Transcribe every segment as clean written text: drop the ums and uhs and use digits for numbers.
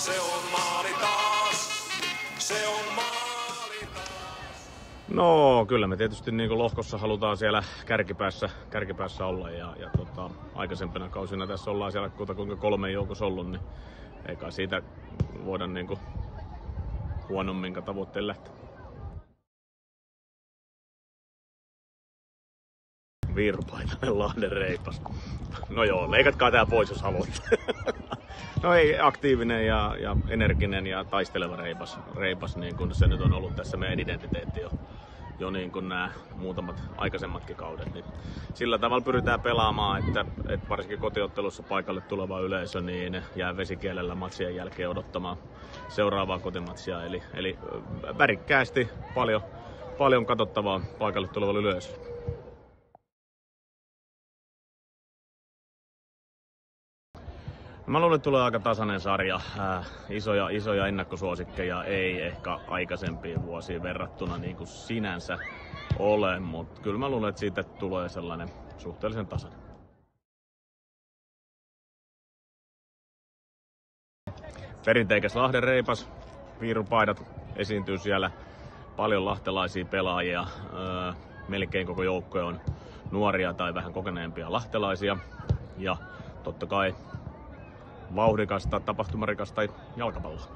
se on maali taas, se on maali taas. No kyllä me tietysti niin lohkossa halutaan siellä kärkipäässä olla ja aikaisempina kausina tässä ollaan siellä kuinka 3 joukossa ollut, niin ei kai siitä voida niin huonomminkaan tavoitteen lähteä. Viirupaitainen Lahden Reipas. No joo, leikatkaa tää pois jos haluat. No ei, aktiivinen ja energinen ja taisteleva reipas niin kuin se nyt on ollut tässä meidän identiteetti jo niin kuin nämä muutamat aikaisemmatkin kaudet. Niin sillä tavalla pyritään pelaamaan, että varsinkin kotiottelussa paikalle tuleva yleisö niin jää vesikielellä matsien jälkeen odottamaan seuraavaa kotimatsia. Eli värikkäästi paljon katsottavaa paikalle tulevalle yleisölle. Mä luulen, että tulee aika tasainen sarja. Isoja ennakkosuosikkeja ei ehkä aikaisempiin vuosiin verrattuna niin kuin sinänsä ole, mutta kyllä mä luulen, että siitä tulee sellainen suhteellisen tasainen. Perinteikäs Lahden Reipas, viirupaidat esiintyy siellä, paljon lahtelaisia pelaajia, melkein koko joukko on nuoria tai vähän kokeneempia lahtelaisia ja totta kai vauhdikasta, tapahtumarikasta jalkapalloa.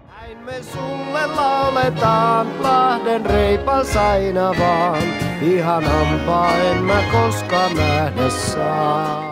Näin me sulle lauletaan, Lahden Reipas aina vaan. Ihanampaa en mä koskaan nähdä saa.